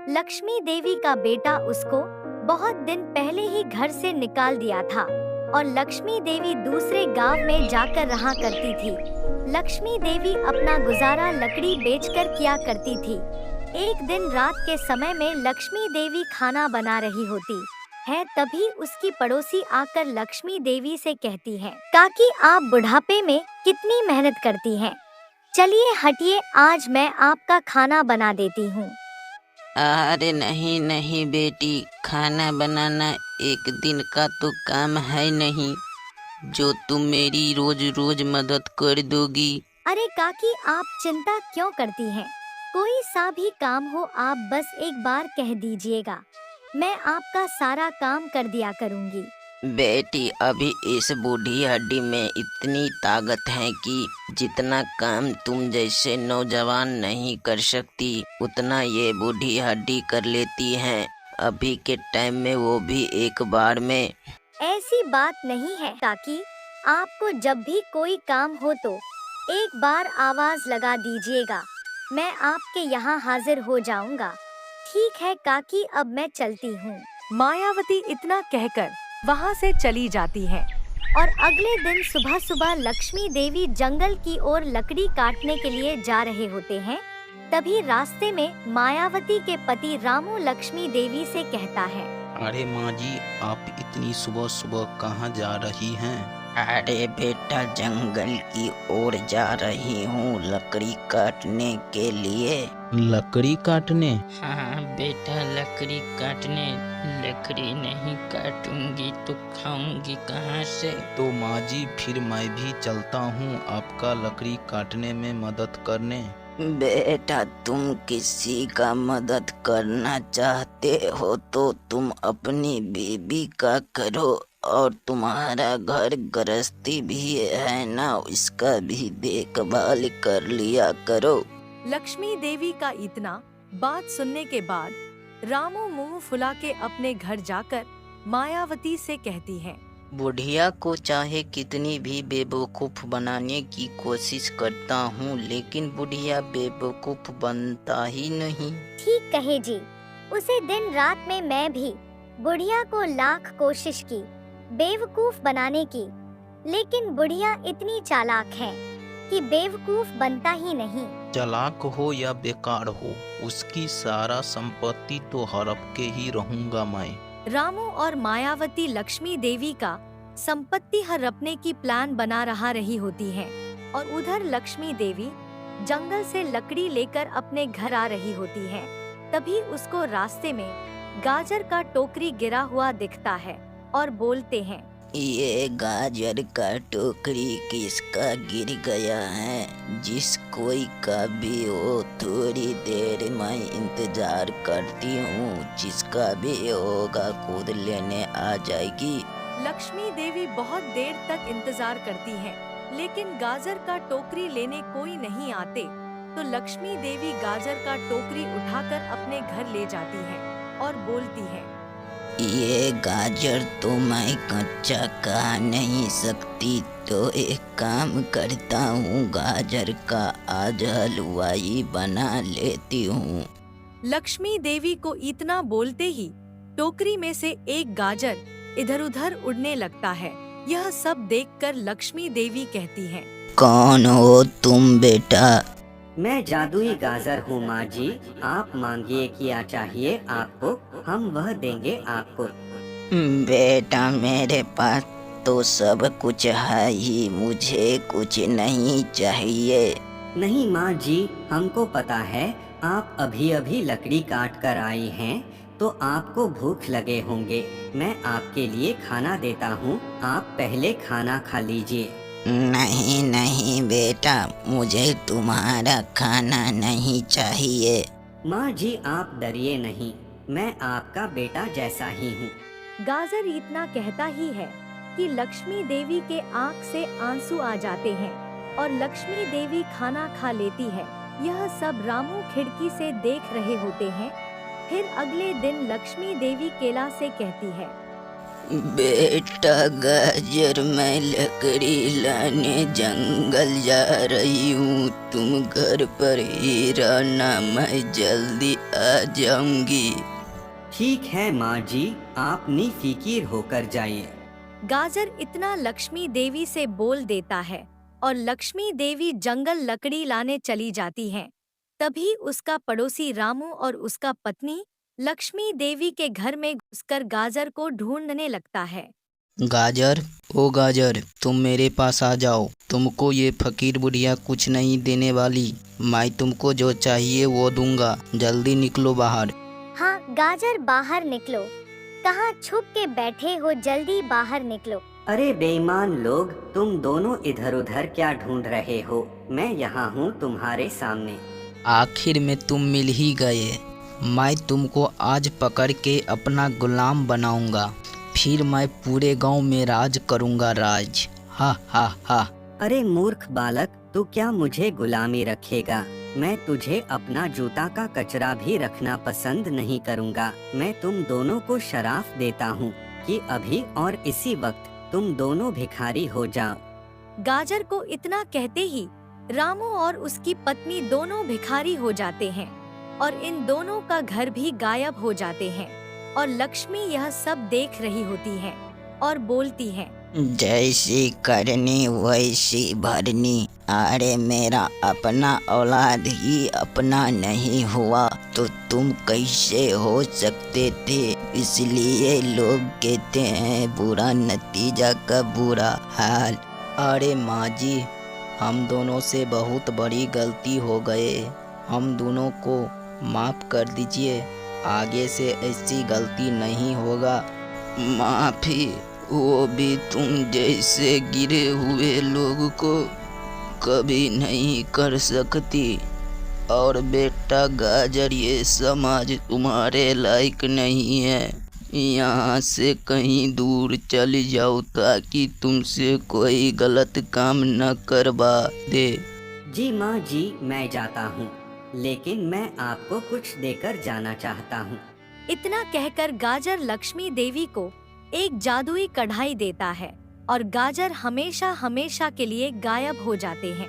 लक्ष्मी देवी का बेटा उसको बहुत दिन पहले ही घर से निकाल दिया था और लक्ष्मी देवी दूसरे गांव में जाकर रहा करती थी। लक्ष्मी देवी अपना गुजारा लकड़ी बेचकर किया करती थी। एक दिन रात के समय में लक्ष्मी देवी खाना बना रही होती है, तभी उसकी पड़ोसी आकर लक्ष्मी देवी से कहती है, काकी आप बुढ़ापे में कितनी मेहनत करती हैं। चलिए हटिए, आज मैं आपका खाना बना देती हूँ। अरे नहीं नहीं बेटी, खाना बनाना एक दिन का तो काम है नहीं जो तुम मेरी रोज रोज मदद कर दोगी। अरे काकी आप चिंता क्यों करती हैं? कोई सा भी काम हो आप बस एक बार कह दीजिएगा, मैं आपका सारा काम कर दिया करूँगी। बेटी अभी इस बूढ़ी हड्डी में इतनी ताकत है कि जितना काम तुम जैसे नौजवान नहीं कर सकती उतना ये बूढ़ी हड्डी कर लेती है, अभी के टाइम में वो भी एक बार में। ऐसी बात नहीं है काकी, आपको जब भी कोई काम हो तो एक बार आवाज लगा दीजिएगा, मैं आपके यहाँ हाजिर हो जाऊंगा। ठीक है काकी, अब मैं चलती हूँ। मायावती इतना कहकर वहाँ से चली जाती है। और अगले दिन सुबह सुबह लक्ष्मी देवी जंगल की ओर लकड़ी काटने के लिए जा रहे होते हैं। तभी रास्ते में मायावती के पति रामू लक्ष्मी देवी से कहता है, अरे माँ जी, आप इतनी सुबह सुबह कहाँ जा रही हैं? अरे बेटा, जंगल की ओर जा रही हूँ लकड़ी काटने के लिए। लकड़ी काटने? हाँ बेटा, लकड़ी काटने। लकड़ी नहीं काटूंगी तो खाऊंगी कहाँ से? तो माँ जी फिर मैं भी चलता हूँ आपका लकड़ी काटने में मदद करने। बेटा तुम किसी का मदद करना चाहते हो तो तुम अपनी बीबी का करो, और तुम्हारा घर गृहस्थी भी है ना, इसका भी देखभाल कर लिया करो। लक्ष्मी देवी का इतना बात सुनने के बाद रामू मुंह फुला के अपने घर जाकर मायावती से कहती है, बुढ़िया को चाहे कितनी भी बेवकूफ बनाने की कोशिश करता हूँ लेकिन बुढ़िया बेवकूफ बनता ही नहीं। ठीक कहे जी, उसे दिन रात में मैं भी बुढ़िया को लाख कोशिश की बेवकूफ बनाने की, लेकिन बुढ़िया इतनी चालाक है कि बेवकूफ बनता ही नहीं। चालाक हो या बेकार हो, उसकी सारा संपत्ति तो हड़प के ही रहूंगा मैं। रामू और मायावती लक्ष्मी देवी का संपत्ति हड़पने की प्लान बना रही होती हैं, और उधर लक्ष्मी देवी जंगल से लकड़ी लेकर अपने घर आ रही होती है। तभी उसको रास्ते में गाजर का टोकरी गिरा हुआ दिखता है और बोलते हैं, ये गाजर का टोकरी किसका गिर गया है? जिस कोई का भी हो, थोड़ी देर मैं इंतजार करती हूँ, जिसका भी होगा खुद लेने आ जाएगी। लक्ष्मी देवी बहुत देर तक इंतजार करती हैं, लेकिन गाजर का टोकरी लेने कोई नहीं आते। तो लक्ष्मी देवी गाजर का टोकरी उठाकर अपने घर ले जाती है और बोलती है, ये गाजर तो मैं कच्चा खा नहीं सकती, तो एक काम करता हूँ, गाजर का आज हलवाई बना लेती हूँ। लक्ष्मी देवी को इतना बोलते ही टोकरी में से एक गाजर इधर उधर उड़ने लगता है। यह सब देखकर लक्ष्मी देवी कहती हैं, कौन हो तुम बेटा? मैं जादुई गाजर हूँ माँ जी, आप मांगिए क्या चाहिए आपको, हम वह देंगे आपको। बेटा मेरे पास तो सब कुछ है ही, मुझे कुछ नहीं चाहिए। नहीं माँ जी, हमको पता है आप अभी अभी लकड़ी काट कर आई हैं, तो आपको भूख लगे होंगे। मैं आपके लिए खाना देता हूँ, आप पहले खाना खा लीजिए। नहीं नहीं बेटा, मुझे तुम्हारा खाना नहीं चाहिए। माँ जी आप डरिए नहीं, मैं आपका बेटा जैसा ही हूँ। गाजर इतना कहता ही है कि लक्ष्मी देवी के आँख से आंसू आ जाते हैं और लक्ष्मी देवी खाना खा लेती है। यह सब रामू खिड़की से देख रहे होते हैं। फिर अगले दिन लक्ष्मी देवी केला से कहती है, बेटा गाजर, मैं लकड़ी लाने जंगल जा रही हूँ। तुम घर पर ही रहना, मैं जल्दी आ जाऊंगी। ठीक है माँ जी, आप निफिकिर होकर जाइए। गाजर इतना लक्ष्मी देवी से बोल देता है और लक्ष्मी देवी जंगल लकड़ी लाने चली जाती हैं। तभी उसका पड़ोसी रामू और उसका पत्नी लक्ष्मी देवी के घर में घुसकर गाजर को ढूंढने लगता है। गाजर, ओ गाजर, तुम मेरे पास आ जाओ। तुमको ये फकीर बुढ़िया कुछ नहीं देने वाली। मैं तुमको जो चाहिए वो दूंगा। जल्दी निकलो बाहर। हाँ गाजर, बाहर निकलो। कहाँ छुप के बैठे हो, जल्दी बाहर निकलो। अरे बेईमान लोग, तुम दोनों इधर उधर क्या ढूंढ रहे हो? मैं यहाँ हूँ तुम्हारे सामने। आखिर में तुम मिल ही गए। मैं तुमको आज पकड़ के अपना गुलाम बनाऊंगा। फिर मैं पूरे गांव में राज करूंगा, राज। हा हा हा। अरे मूर्ख बालक, तू क्या मुझे गुलामी रखेगा? मैं तुझे अपना जूता का कचरा भी रखना पसंद नहीं करूंगा। मैं तुम दोनों को शराफ देता हूँ कि अभी और इसी वक्त तुम दोनों भिखारी हो जाओ। गाजर को इतना कहते ही रामू और उसकी पत्नी दोनों भिखारी हो जाते हैं और इन दोनों का घर भी गायब हो जाते हैं। और लक्ष्मी यह सब देख रही होती है और बोलती है, जैसी करनी वैसी भरनी। अरे मेरा अपना औलाद ही अपना नहीं हुआ तो तुम कैसे हो सकते थे? इसलिए लोग कहते हैं बुरा नतीजा का बुरा हाल। अरे माँ जी, हम दोनों से बहुत बड़ी गलती हो गए। हम दोनों को माफ़ कर दीजिए। आगे से ऐसी गलती नहीं होगा। माफी? वो भी तुम जैसे गिरे हुए लोग को कभी नहीं कर सकती। और बेटा गाजर, ये समाज तुम्हारे लायक नहीं है। यहाँ से कहीं दूर चली जाओ ताकि तुमसे कोई गलत काम न करवा दे। जी माँ जी, मैं जाता हूँ, लेकिन मैं आपको कुछ देकर जाना चाहता हूँ। इतना कहकर गाजर लक्ष्मी देवी को एक जादुई कढ़ाई देता है और गाजर हमेशा हमेशा के लिए गायब हो जाते हैं।